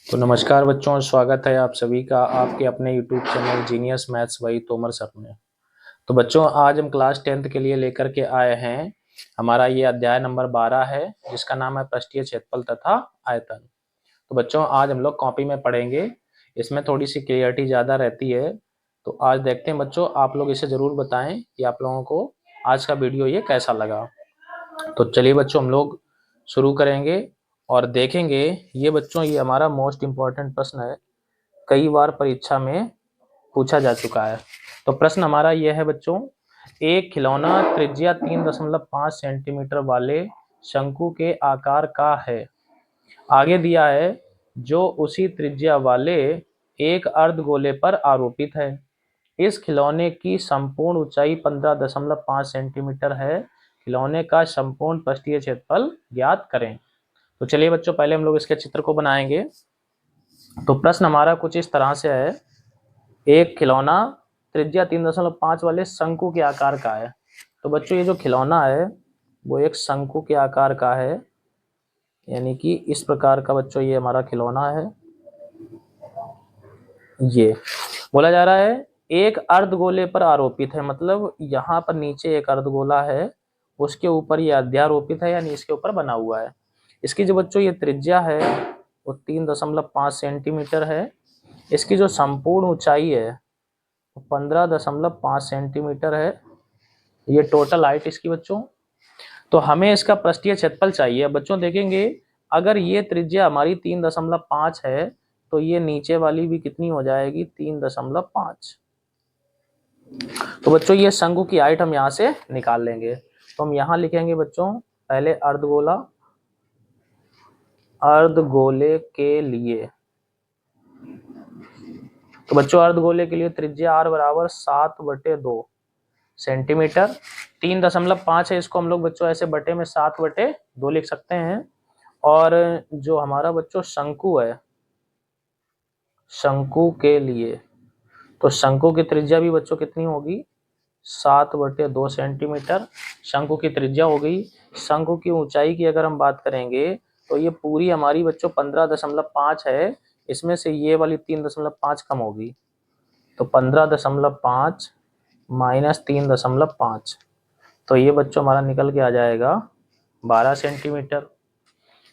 तो नमस्कार बच्चों, स्वागत है आप सभी का आपके अपने YouTube channel genius maths by Tomar sir में। तो बच्चों, आज हम क्लास 10th के लिए लेकर के आए हैं। हमारा ये अध्याय नंबर 12 है, जिसका नाम है पृष्ठीय क्षेत्रफल तथा आयतन। तो बच्चों, आज हम लोग कॉपी में पढ़ेंगे। इसमें थोड़ी सी क्लियरिटी ज़्यादा रहती है। तो आज देखते हैं बच्चों, आप लोग इसे ज़रूर बताएं कि आप लोगों को आज का वीडियो ये कैसा लगा। तो चलिए बच्चों, हम लोग शुरू करेंगे और देखेंगे। ये बच्चों, ये हमारा मोस्ट इम्पॉर्टेंट प्रश्न है, कई बार परीक्षा में पूछा जा चुका है। तो प्रश्न हमारा यह है बच्चों, एक खिलौना त्रिज्या 3.5 सेंटीमीटर वाले शंकु के आकार का है। आगे दिया है जो उसी त्रिज्या वाले एक अर्धगोले पर आरोपित है। इस खिलौने की संपूर्ण ऊंचाई 15.5 सेंटीमीटर है। खिलौने का संपूर्ण पृष्ठीय क्षेत्रफल ज्ञात करें। तो चलिए बच्चों, पहले हम लोग इसके चित्र को बनाएंगे। तो प्रश्न हमारा कुछ इस तरह से है, एक खिलौना त्रिज्या 3.5 वाले शंकु के आकार का है। तो बच्चों, ये जो खिलौना है वो एक शंकु के आकार का है, यानी कि इस प्रकार का बच्चों ये हमारा खिलौना है। ये बोला जा रहा है एक अर्धगोले पर आरोपित है, मतलब यहाँ पर नीचे एक अर्धगोला है, उसके ऊपर ये अध्यारोपित है, यानी इसके ऊपर बना हुआ है। इसकी जो बच्चों ये त्रिज्या है वो 3.5 सेंटीमीटर है। इसकी जो संपूर्ण ऊंचाई है वो 15.5 सेंटीमीटर है। ये टोटल हाइट इसकी बच्चों। तो हमें इसका पृष्ठीय क्षेत्रफल चाहिए। बच्चों देखेंगे, अगर ये त्रिज्या हमारी 3.5 है तो ये नीचे वाली भी कितनी हो जाएगी, 3.5। तो बच्चों, ये शंकु की हाइट हम यहाँ से निकाल लेंगे। तो हम यहाँ लिखेंगे बच्चों, पहले अर्धगोला, अर्धगोले के लिए। तो बच्चों, अर्धगोले के लिए त्रिज्या r बराबर 7/2 सेंटीमीटर। 3.5 है, इसको हम लोग बच्चों ऐसे बटे में 7/2 लिख सकते हैं। और जो हमारा बच्चों शंकु है, शंकु के लिए, तो शंकु की त्रिज्या भी बच्चों कितनी होगी, 7/2 सेंटीमीटर शंकु की त्रिज्या हो गई। शंकु की ऊंचाई की अगर हम बात करेंगे तो ये पूरी हमारी बच्चों 15.5 है, इसमें से ये वाली 3.5 कम होगी, तो 15.5 माइनस 3.5, तो ये बच्चों हमारा निकल के आ जाएगा 12 सेंटीमीटर।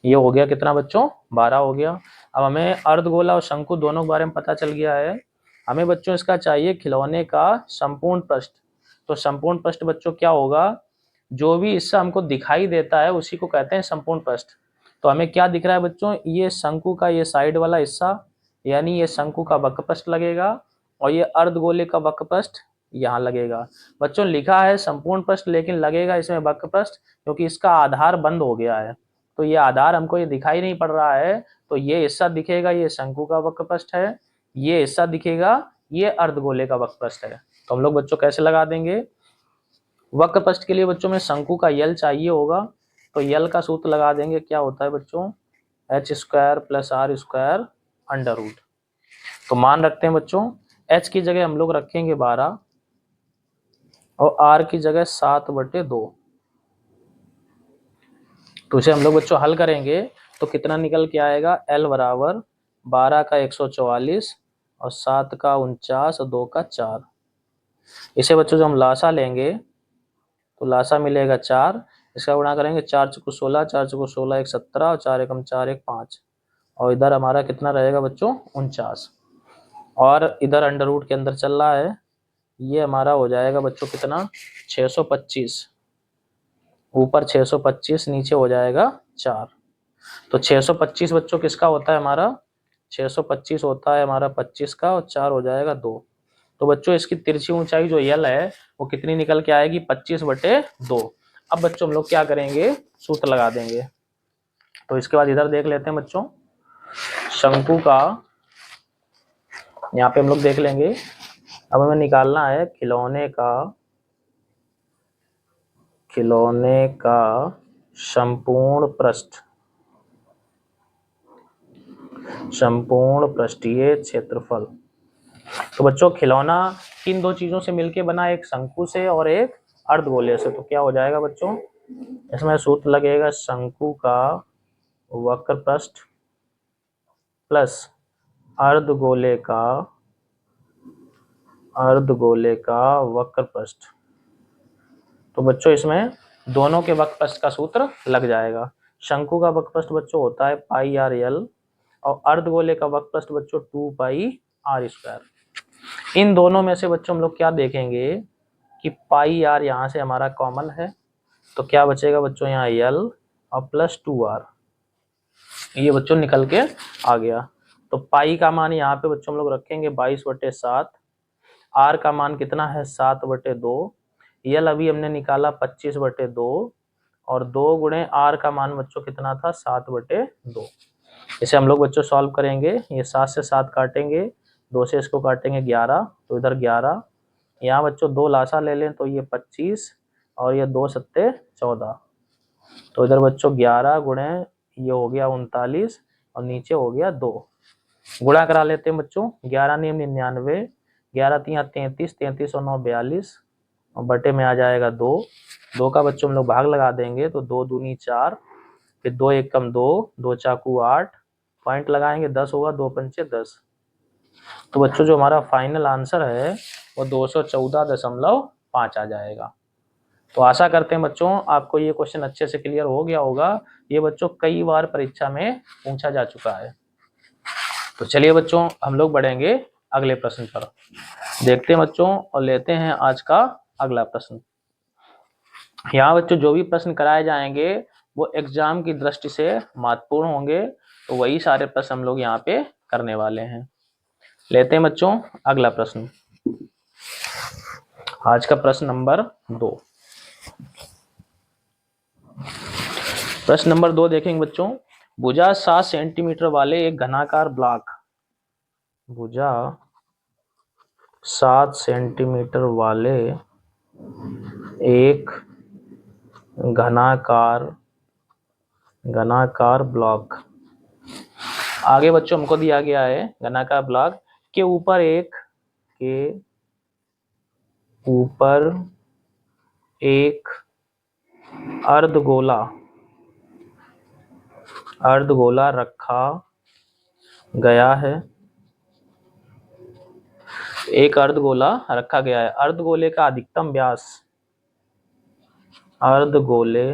ये हो गया कितना बच्चों, 12 हो गया। अब हमें अर्धगोला और शंकु दोनों के बारे में पता चल गया है। हमें बच्चों इसका चाहिए खिलौने का संपूर्ण पृष्ठ। तो संपूर्ण पृष्ठ बच्चों क्या होगा, जो भी हिस्सा हमको दिखाई देता है उसी को कहते हैं संपूर्ण पृष्ठ। तो हमें क्या दिख रहा है बच्चों, ये शंकु का ये साइड वाला हिस्सा, यानी ये शंकु का वक्र पृष्ठ लगेगा, और ये अर्धगोले का वक्र पृष्ठ यहाँ लगेगा। बच्चों लिखा है संपूर्ण पृष्ठ, लेकिन लगेगा इसमें वक्र पृष्ठ, क्योंकि इसका आधार बंद हो गया है। तो ये आधार हमको ये दिखाई नहीं पड़ रहा है, तो ये हिस्सा दिखेगा, ये शंकु का वक्र पृष्ठ है, ये हिस्सा दिखेगा, ये अर्धगोले का वक्र पृष्ठ है। तो हम लोग बच्चों कैसे लगा देंगे, वक्र पृष्ठ के लिए बच्चों में शंकु का यल चाहिए होगा, तो यल का सूत्र लगा देंगे। क्या होता है बच्चों, h² + r² अंडर रूट। तो मान रखते हैं बच्चों, h की जगह हम लोग रखेंगे 12 और r की जगह 7/2। तो इसे हम लोग बच्चों हल करेंगे तो कितना निकल के आएगा, l बराबर 12 का 144 और 7 का 49 और 2 का 4। इसे बच्चों जो हम लासा लेंगे तो लासा मिलेगा 4, इसका गुणा करेंगे 4 × 16, 4 × 16 1 17 और 4 × 4 1 5, और इधर हमारा कितना रहेगा बच्चों 49, और इधर अंडर रूट के अंदर चल रहा है, ये हमारा हो जाएगा बच्चों कितना 625, ऊपर 625 नीचे हो जाएगा 4। तो 625 बच्चों किसका होता है हमारा, 625 होता है हमारा 25 का, और 4 हो जाएगा 2। तो बच्चों इसकी तिरछी ऊंचाई जो यल है वो कितनी निकल के आएगी, 25/2। अब बच्चों हम लोग क्या करेंगे, सूत्र लगा देंगे। तो इसके बाद इधर देख लेते हैं बच्चों, शंकु का यहाँ पे हम लोग देख लेंगे। अब हमें निकालना है खिलौने का संपूर्ण पृष्ठ, संपूर्ण पृष्ठीय क्षेत्रफल। तो बच्चों खिलौना किन दो चीजों से मिलके बना, एक शंकु से और एक अर्धगोले से। तो क्या हो जाएगा बच्चों, इसमें सूत्र लगेगा शंकु का वक्र पृष्ठ प्लस अर्धगोले का वक्र पृष्ठ। तो बच्चों इसमें दोनों के वक्र पृष्ठ का सूत्र लग जाएगा। शंकु का वक्र पृष्ठ बच्चों होता है पाई आर एल और अर्धगोले का वक्र पृष्ठ बच्चों 2 पाई आर स्क्वायर। इन दोनों में से बच्चों हम लोग क्या देखेंगे कि पाई आर यहाँ से हमारा कॉमन है, तो क्या बचेगा बच्चों यहाँ एल और प्लस 2r, ये बच्चों निकल के आ गया। तो पाई का मान यहाँ पे बच्चों हम लोग रखेंगे 22/7, आर का मान कितना है 7/2, यल अभी हमने निकाला 25/2 और 2 गुणे आर का मान बच्चों कितना था 7/2। इसे हम लोग बच्चों सॉल्व करेंगे। ये 7 से 7 काटेंगे, 2 से इसको काटेंगे 11, तो इधर 11, यहाँ बच्चों 2 लासा ले लें तो ये 25 और ये 2 सत्ते 14, तो इधर बच्चों 11 गुणे ये हो गया 39 और नीचे हो गया 2। गुणा करा लेते हैं बच्चों, 11 नियम 99, 11 तिया 33, 33 और 9 42 और बटे में आ जाएगा 2 का बच्चों हम लोग भाग लगा देंगे तो 2 दूनी 4, फिर 2 एकम 2, 2 चाकू 8, पॉइंट लगाएंगे 10 होगा, 2 पंचे 10। तो बच्चों जो हमारा फाइनल आंसर है वो 214.5 आ जाएगा। तो आशा करते हैं बच्चों आपको ये क्वेश्चन अच्छे से क्लियर हो गया होगा। ये बच्चों कई बार परीक्षा में पूछा जा चुका है। तो चलिए बच्चों हम लोग बढ़ेंगे अगले प्रश्न पर। देखते हैं बच्चों और लेते हैं आज का अगला प्रश्न। यहाँ बच्चों जो भी प्रश्न कराए जाएंगे वो एग्जाम की दृष्टि से महत्वपूर्ण होंगे, तो वही सारे प्रश्न हम लोग यहाँ पे करने वाले हैं। लेते हैं बच्चों अगला प्रश्न, आज का प्रश्न नंबर 2। प्रश्न नंबर 2 देखेंगे बच्चों, भुजा 7 सेंटीमीटर वाले एक घनाकार ब्लॉक, भुजा 7 सेंटीमीटर वाले एक घनाकार ब्लॉक, आगे बच्चों हमको दिया गया है घनाकार ब्लॉक के ऊपर एक अर्धगोला रखा गया है। एक अर्धगोला रखा गया है। अर्धगोले का अधिकतम व्यास, अर्धगोले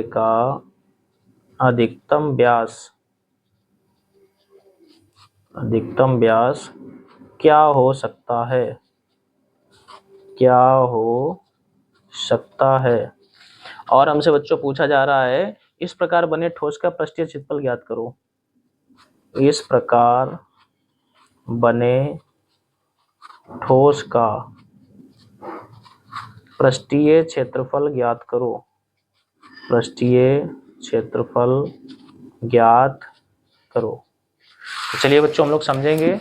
का अधिकतम व्यास क्या हो सकता है। और हमसे बच्चों पूछा जा रहा है इस प्रकार बने ठोस का पृष्ठीय क्षेत्रफल ज्ञात करो। इस प्रकार बने ठोस का पृष्ठीय क्षेत्रफल ज्ञात करो। तो चलिए बच्चों हम लोग समझेंगे।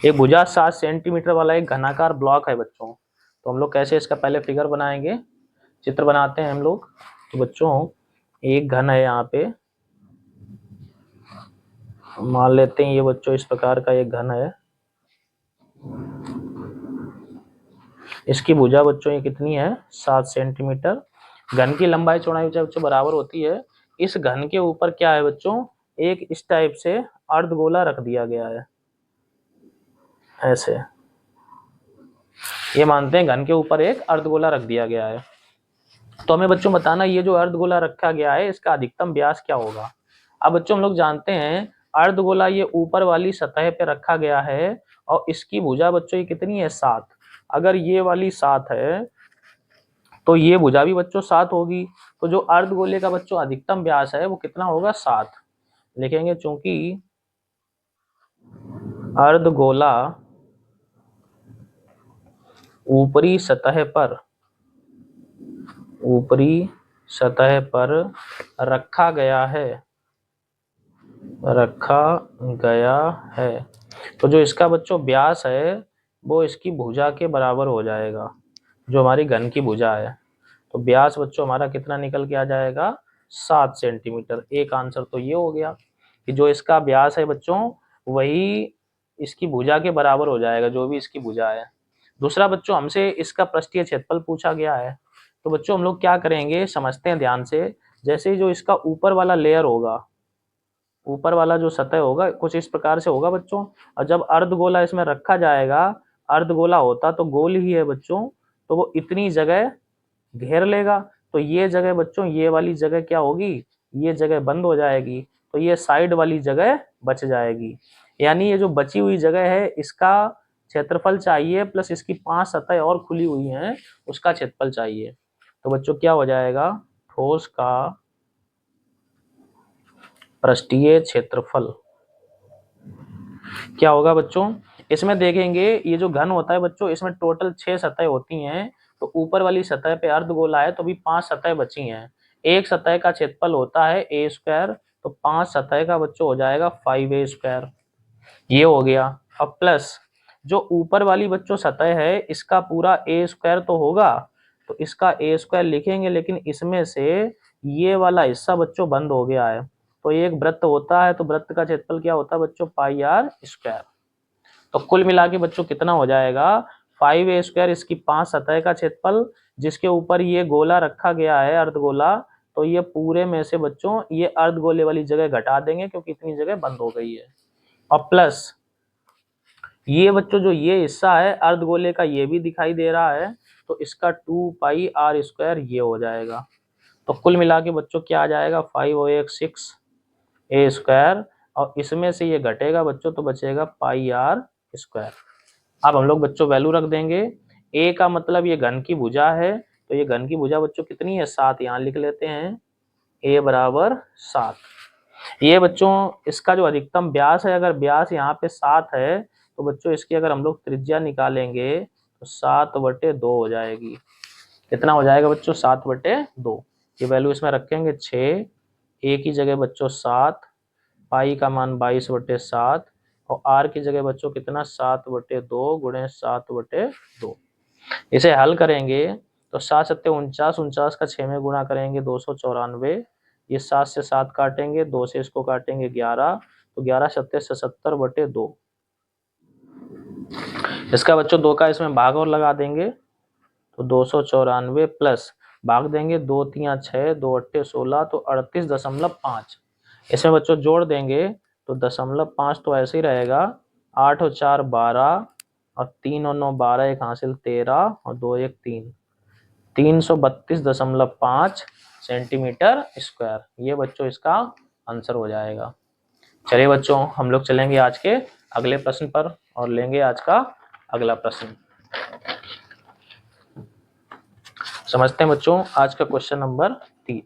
एक भुजा 7 सेंटीमीटर वाला एक घनाकार ब्लॉक है बच्चों, तो हम लोग कैसे इसका पहले फिगर बनाएंगे, चित्र बनाते हैं हम लोग। तो बच्चों एक घन है, यहाँ पे मान लेते हैं ये बच्चों इस प्रकार का एक घन है। इसकी भुजा बच्चों ये कितनी है 7 सेंटीमीटर। घन की लंबाई चौड़ाई बच्चों बराबर होती है। इस घन के ऊपर क्या है बच्चों, एक इस टाइप से अर्धगोला रख दिया गया है, ऐसे ये मानते हैं घन के ऊपर एक अर्धगोला रख दिया गया है। तो हमें बच्चों बताना ये जो अर्धगोला रखा गया है इसका अधिकतम व्यास क्या होगा। अब बच्चों हम लोग जानते हैं अर्धगोला ये ऊपर वाली सतह पे रखा गया है और इसकी भुजा बच्चों ये कितनी है 7। अगर ये वाली 7 है तो ये भुजा भी बच्चों 7 होगी। तो जो अर्धगोले का बच्चों अधिकतम व्यास है वो कितना होगा 7 लिखेंगे, चूंकि अर्धगोला ऊपरी सतह पर रखा गया है तो जो इसका बच्चों व्यास है वो इसकी भुजा के बराबर हो जाएगा, जो हमारी घन की भुजा है। तो व्यास बच्चों हमारा कितना निकल के आ जाएगा 7 सेंटीमीटर। एक आंसर तो ये हो गया कि जो इसका व्यास है बच्चों वही इसकी भुजा के बराबर हो जाएगा, जो भी इसकी भुजा है। दूसरा बच्चों हमसे इसका पृष्ठीय क्षेत्रफल पूछा गया है। तो बच्चों हम लोग क्या करेंगे समझते हैं ध्यान से। जैसे ही जो इसका ऊपर वाला लेयर होगा, ऊपर वाला जो सतह होगा कुछ इस प्रकार से होगा बच्चों। और जब अर्धगोला इसमें रखा जाएगा, अर्धगोला होता तो गोल ही है बच्चों, तो वो इतनी जगह घेर लेगा। तो ये जगह बच्चों, ये वाली जगह क्या होगी, ये जगह बंद हो जाएगी, तो ये साइड वाली जगह बच जाएगी। यानी ये जो बची हुई जगह है इसका क्षेत्रफल चाहिए प्लस इसकी 5 सतह और खुली हुई हैं उसका क्षेत्रफल चाहिए। तो बच्चों क्या हो जाएगा, ठोस का पृष्ठीय क्षेत्रफल क्या होगा बच्चों। इसमें देखेंगे ये जो घन होता है बच्चों, इसमें टोटल 6 सतह होती हैं। तो ऊपर वाली सतह पे अर्धगोला है तो भी 5 सतह बची हैं। एक सतह का क्षेत्रफल होता है ए स्क्वायर, तो 5 सतह का बच्चों हो जाएगा 5a स्क्वायर। ये हो गया। अब प्लस जो ऊपर वाली बच्चों सतह है इसका पूरा ए स्क्वायर तो होगा, तो इसका ए स्क्वायर लिखेंगे, लेकिन इसमें से ये वाला हिस्सा बच्चों बंद हो गया है। तो ये एक वृत्त होता है, तो वृत्त का क्षेत्रफल क्या होता है बच्चों, पाई आर स्क्वायर। तो कुल मिला के बच्चों कितना हो जाएगा, 5a स्क्वायर इसकी 5 सतह का क्षेत्रफल, जिसके ऊपर ये गोला रखा गया है अर्धगोला, तो ये पूरे में से बच्चों ये अर्धगोले वाली जगह घटा देंगे क्योंकि इतनी जगह बंद हो गई है। और प्लस ये बच्चों जो ये हिस्सा है अर्धगोले का ये भी दिखाई दे रहा है, तो इसका 2 पाई आर स्क्वायर ये हो जाएगा। तो कुल मिला के बच्चों क्या आ जाएगा, 5 और 1 6 ए स्क्वायर, और इसमें से ये घटेगा बच्चों तो बचेगा पाई आर स्क्वायर। अब हम लोग बच्चों वैल्यू रख देंगे। ए का मतलब ये घन की भुजा है, तो ये घन की भुजा बच्चों कितनी है, 7, यहाँ लिख लेते हैं ए बराबर 7। ये बच्चों इसका जो अधिकतम व्यास है, अगर व्यास यहाँ पे 7 है तो बच्चों इसकी अगर हम लोग त्रिज्या निकालेंगे तो 7/2 हो जाएगी। कितना हो जाएगा बच्चों, 7/2। ये वैल्यू इसमें रखेंगे 6, ए की जगह बच्चों 7, पाई का मान 22/7, और आर की जगह बच्चों कितना, 7/2 गुणे 7/2। इसे हल करेंगे तो 7 7 49, 49 का 6 में गुणा करेंगे 294। ये 7 से 7 काटेंगे, 2 से इसको काटेंगे 11, तो 11 7 77/2। इसका बच्चों 2 का इसमें भाग और लगा देंगे, तो 294 प्लस भाग देंगे 2 3 6, 2 8 16, तो 38.5। इसमें बच्चों जोड़ देंगे तो 0.5 तो ऐसे ही रहेगा, 8 और 4 12, और 3 और 9 12, एक हासिल 13, और 2 1 3, 332.5 सेंटीमीटर स्क्वायर। ये बच्चों इसका आंसर हो जाएगा। चलिए बच्चों हम लोग चलेंगे आज के अगले प्रश्न पर और लेंगे आज का अगला प्रश्न। समझते हैं बच्चों आज का क्वेश्चन नंबर 3।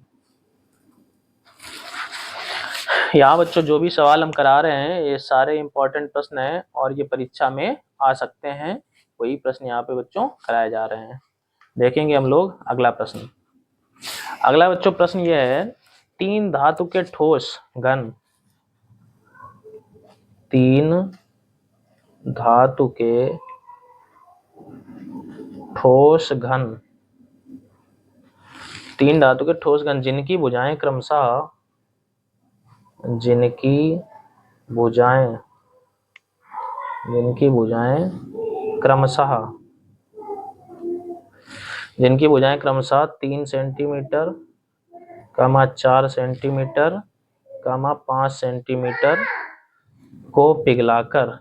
यहाँ बच्चों जो भी सवाल हम करा रहे हैं ये सारे इंपॉर्टेंट प्रश्न हैं और ये परीक्षा में आ सकते हैं, वही प्रश्न यहाँ पे बच्चों कराए जा रहे हैं। देखेंगे हम लोग अगला प्रश्न। अगला बच्चों प्रश्न ये है, 3 धातु के ठोस घन, 3 धातु के ठोस घन, 3 धातु के ठोस घन जिनकी भुजाएं क्रमशः, जिनकी भुजाएं क्रमशः 3 सेंटीमीटर, 4 सेंटीमीटर, 5 सेंटीमीटर को पिघलाकर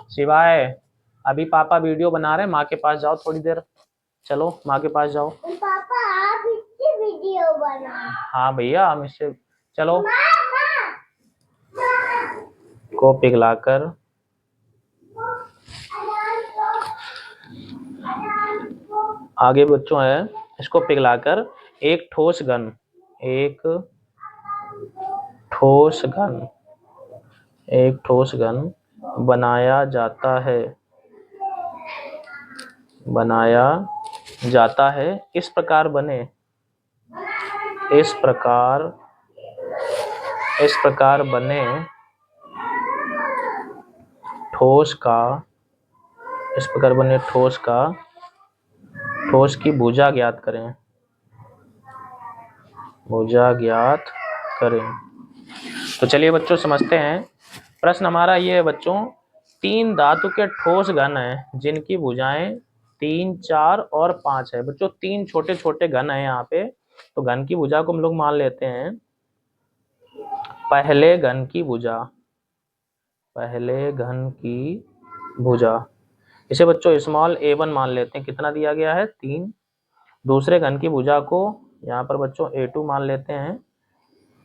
शिवाय अभी पापा वीडियो बना रहे हैं, माँ के पास जाओ थोड़ी देर, चलो माँ के पास जाओ। पापा आप इसकी वीडियो बना। हाँ भैया हम इससे, चलो। को पिघलाकर आगे बच्चों है, इसको पिघलाकर एक ठोस घन बनाया जाता है। इस प्रकार बने ठोस की भुजा ज्ञात करें। तो चलिए बच्चों समझते हैं। प्रश्न हमारा ये है बच्चों, 3 धातु के ठोस घन हैं जिनकी भुजाएं 3, 4 और 5 है बच्चों। 3 छोटे छोटे घन है यहाँ पे, तो घन की भुजा को हम लोग मान लेते हैं पहले घन की भुजा, पहले घन की भुजा। इसे बच्चों स्मॉल a1 मान लेते हैं। कितना दिया गया है? 3। दूसरे घन की भुजा को यहाँ पर बच्चों a2 मान लेते हैं,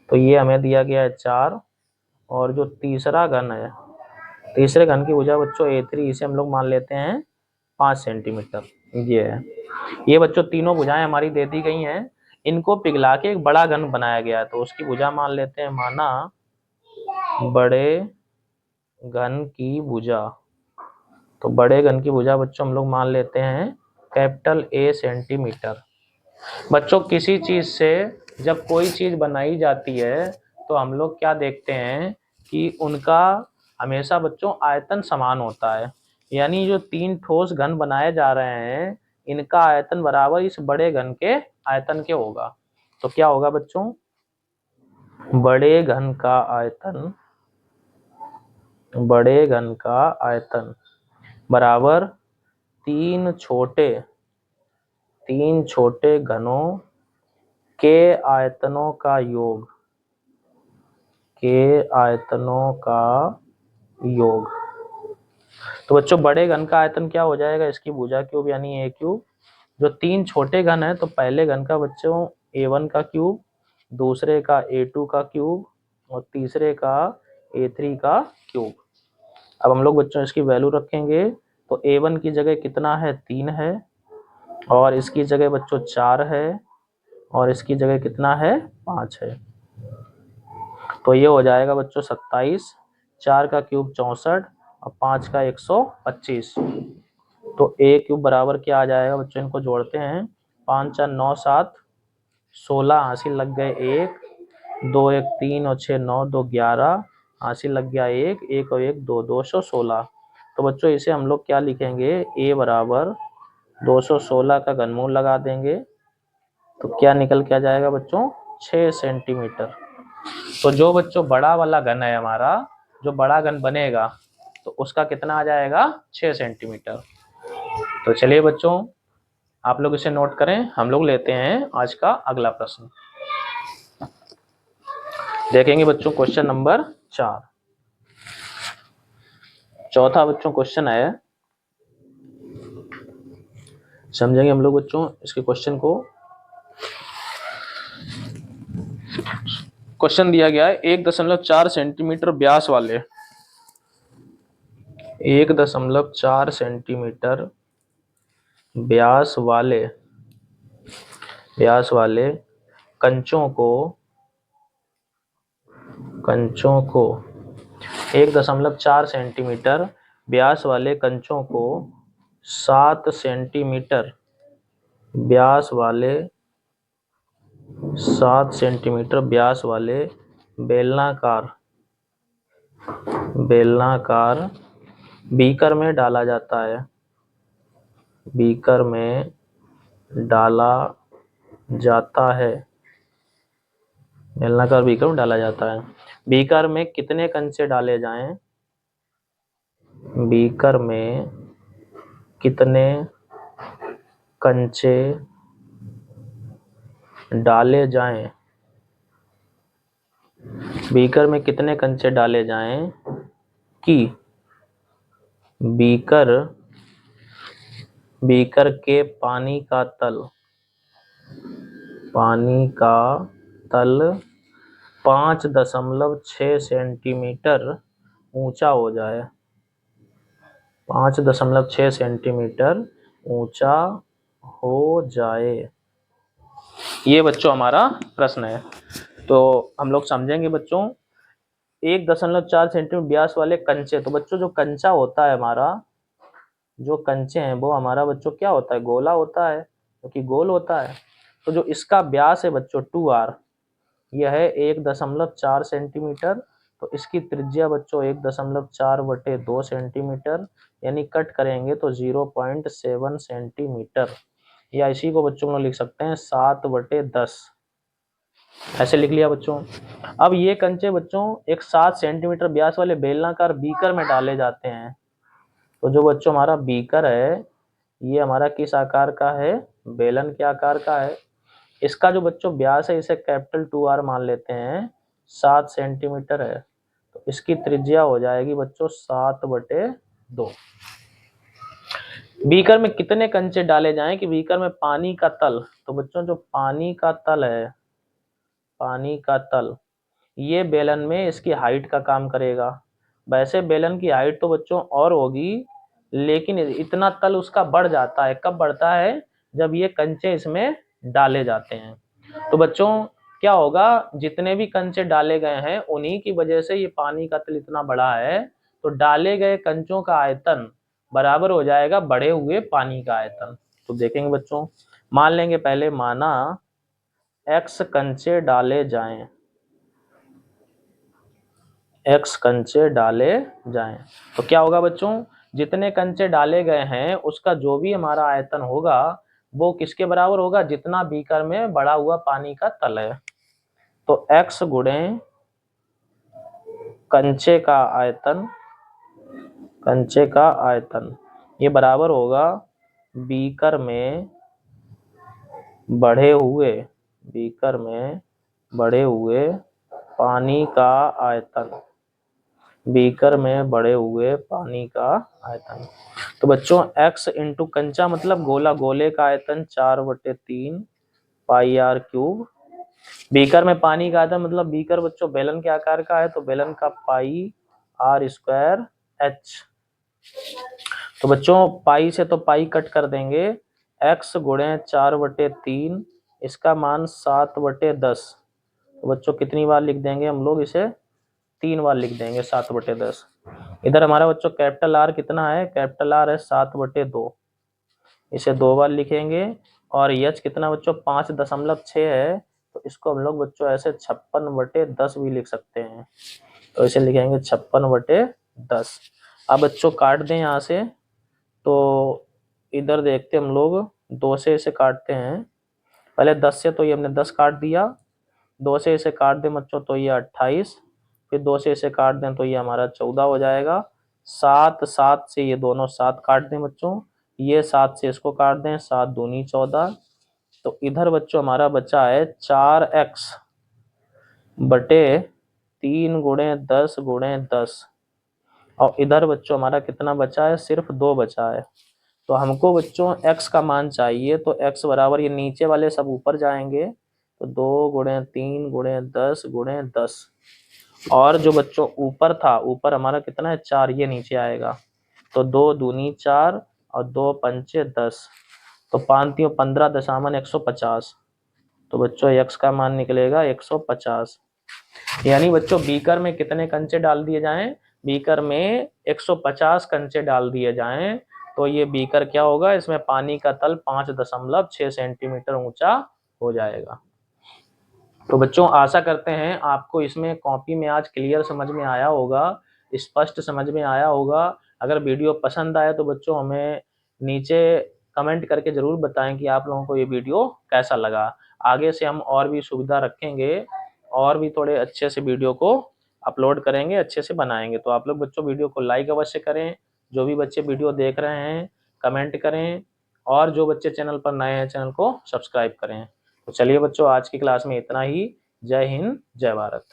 तो ये हमें दिया गया है 4। और जो तीसरा घन है, तीसरे घन की भुजा बच्चों a3, इसे हम लोग मान लेते हैं 5 सेंटीमीटर। ये है। ये बच्चों तीनों भुजाएं हमारी दे दी गई हैं। इनको पिघला के एक बड़ा घन बनाया गया है, तो उसकी भुजा मान लेते हैं, माना बड़े घन की भुजा। तो बड़े घन की भुजा बच्चों हम लोग मान लेते हैं कैपिटल A सेंटीमीटर। बच्चों किसी चीज से जब कोई चीज बनाई जाती है तो हम लोग क्या देखते हैं कि उनका हमेशा बच्चों आयतन समान होता है। यानी जो 3 ठोस घन बनाए जा रहे हैं, इनका आयतन बराबर इस बड़े घन के आयतन के होगा। तो क्या होगा बच्चों? बड़े घन का आयतन, बड़े घन का आयतन बराबर 3 छोटे घनों के आयतनों का योग, के आयतनों का योग। तो बच्चों बड़े घन का आयतन क्या हो जाएगा? इसकी भुजा क्यूब यानी a क्यूब। जो 3 छोटे घन है, तो पहले घन का बच्चों a1 का क्यूब, दूसरे का a2 का क्यूब और तीसरे का a3 का क्यूब। अब हम लोग बच्चों इसकी वैल्यू रखेंगे, तो a1 की जगह कितना है? 3 है, और इसकी जगह बच्चों 4 है, और इसकी जगह कितना है? 5 है। तो ये हो जाएगा बच्चों 27, 4 का क्यूब 64 और 5 का 125। तो a क्यूब बराबर क्या आ जाएगा बच्चों? इनको जोड़ते हैं, 5 4 9 7 16, हासिल लग गए 1, 2 1 3 और 6 9 2 11, हासिल लग गया 1, 1 और 1 2, 216। तो बच्चों इसे हम लोग क्या लिखेंगे? a बराबर 216 का घनमूल लगा देंगे, तो क्या निकल के आ जाएगा बच्चों? 6 सेंटीमीटर। तो जो बच्चों बड़ा वाला घन है हमारा, जो बड़ा घन बनेगा, तो उसका कितना आ जाएगा? 6 सेंटीमीटर। तो चलिए बच्चों आप लोग इसे नोट करें। हम लोग लेते हैं आज का अगला प्रश्न। देखेंगे बच्चों क्वेश्चन नंबर 4। चौथा बच्चों क्वेश्चन है, समझेंगे हम लोग बच्चों इसके क्वेश्चन को। क्वेश्चन दिया गया है 1.4 सेंटीमीटर व्यास वाले, 1.4 सेंटीमीटर व्यास वाले कंचों को 1.4 सेंटीमीटर व्यास वाले कंचों को 7 सेंटीमीटर व्यास वाले बेलनाकार बीकर में डाला जाता है, बेलनाकार बीकर में डाला जाता है। बीकर में कितने कंचे डाले जाएं? बीकर में कितने कंचे डाले जाएं? बीकर में कितने कंचे डाले जाएं कि बीकर के पानी का तल 5.6 सेंटीमीटर ऊंचा हो जाए, 5.6 सेंटीमीटर ऊंचा हो जाए। ये बच्चों हमारा प्रश्न है। तो हम लोग समझेंगे बच्चों 1.4 सेंटीमीटर व्यास वाले कंचे। तो बच्चों जो कंचा होता है हमारा, जो कंचे हैं वो हमारा बच्चों क्या होता है? गोला होता है, क्योंकि गोल होता है। तो जो इसका व्यास है बच्चों 2r, यह है 1.4 सेंटीमीटर। तो इसकी त्रिज्या बच्चों 1.4/2 सेंटीमीटर, यानी कट करेंगे तो 0.7 सेंटीमीटर, या इसी को बच्चों में लिख सकते हैं 7/10, ऐसे लिख लिया बच्चों। अब ये कंचे बच्चों एक 7 सेंटीमीटर व्यास वाले बेलनाकार बीकर में डाले जाते हैं। तो जो बच्चों हमारा बीकर है, ये हमारा किस आकार का है, बेलन के आकार का है। इसका जो बच्चों व्यास है इसे कैपिटल 2R मान लेते हैं, 7 सेंटीमीटर है। तो इसकी त्रिज्या हो जाएगी बच्चों 7/2। बीकर में कितने कंचे डाले जाएं कि बीकर में पानी का तल, तो बच्चों जो पानी का तल है, पानी का तल, ये बेलन में इसकी हाइट का काम करेगा। वैसे बेलन की हाइट तो बच्चों और होगी, लेकिन इतना तल उसका बढ़ जाता है। कब बढ़ता है, जब ये कंचे इसमें डाले जाते हैं। तो बच्चों क्या होगा, जितने भी कंचे डाले गए हैं उन्हीं की वजह से ये पानी का तल इतना बड़ा है। तो डाले गए कंचों का आयतन बराबर हो जाएगा बढ़े हुए पानी का आयतन। तो देखेंगे बच्चों, मान लेंगे पहले, माना x कंचे डाले जाएं, x कंचे डाले जाएं, तो क्या होगा बच्चों, जितने कंचे डाले गए हैं उसका जो भी हमारा आयतन होगा वो किसके बराबर होगा, जितना बीकर में बढ़ा हुआ पानी का तल है। तो x गुणे कंचे का आयतन, कंचे का आयतन ये बराबर होगा बीकर में बढ़े हुए, बीकर में बढ़े हुए पानी का आयतन, बीकर में बढ़े हुए पानी का आयतन। तो बच्चों x इंटू कंचा मतलब गोला, गोले का आयतन 4/3 पाई r क्यूब। बीकर में पानी का आयतन मतलब बीकर बच्चों बेलन के आकार का है, तो बेलन का पाई r² h। तो बच्चों पाई से तो पाई कट कर देंगे, x गुणे 4/3, इसका मान 7/10। तो बच्चों कितनी बार लिख देंगे हम लोग इसे, 3 बार लिख देंगे 7/10। इधर हमारा बच्चों कैपिटल R कितना है, कैपिटल R है 7/2, इसे 2 बार लिखेंगे। और h कितना बच्चों 5.6 है, तो इसको हम लोग बच्चों ऐसे 56/10 भी लिख सकते हैं। तो इसे लिखेंगे 56/10। अब बच्चों काट दें यहाँ से, तो इधर देखते हम लोग 2 से इसे काटते हैं। पहले 10 से तो ये हमने 10 काट दिया, 2 से इसे काट दें बच्चों तो ये 28, फिर 2 से इसे काट दें तो ये हमारा 14 हो जाएगा। 7 से ये दोनों 7 काट दें बच्चों, ये 7 से इसको काट दें, 7 दूनी 14। तो इधर बच्चों हमारा बचा है 4x बटे 3 गुणे 10 गुणे 10। और इधर बच्चों हमारा कितना बचा है, सिर्फ 2 बचा है। तो हमको बच्चों x का मान चाहिए, तो x बराबर, ये नीचे वाले सब ऊपर जाएंगे, तो 2 गुणे 3 गुणे 10 गुणे 10। और जो बच्चों ऊपर था, ऊपर हमारा कितना है 4, ये नीचे आएगा। तो 2 दूनी 4 और 2 पंचे 10, तो 5 15 दशामन 150। तो बच्चों x का मान निकलेगा 150। यानी बच्चों बीकर में कितने कंचे डाल दिए जाएं, बीकर में 150 कंचे डाल दिए जाएं, तो ये बीकर क्या होगा, इसमें पानी का तल 5.6 सेंटीमीटर ऊंचा हो जाएगा। तो बच्चों आशा करते हैं आपको इसमें कॉपी में आज क्लियर समझ में आया होगा, स्पष्ट समझ में आया होगा। अगर वीडियो पसंद आए तो बच्चों हमें नीचे कमेंट करके जरूर बताएं कि आप लोगों को ये वीडियो कैसा लगा। आगे से हम और भी सुविधा रखेंगे और भी थोड़े अच्छे से वीडियो को अपलोड करेंगे, अच्छे से बनाएंगे। तो आप लोग बच्चों वीडियो को लाइक अवश्य करें, जो भी बच्चे वीडियो देख रहे हैं कमेंट करें, और जो बच्चे चैनल पर नए हैं चैनल को सब्सक्राइब करें। तो चलिए बच्चों आज की क्लास में इतना ही। जय हिंद, जय भारत।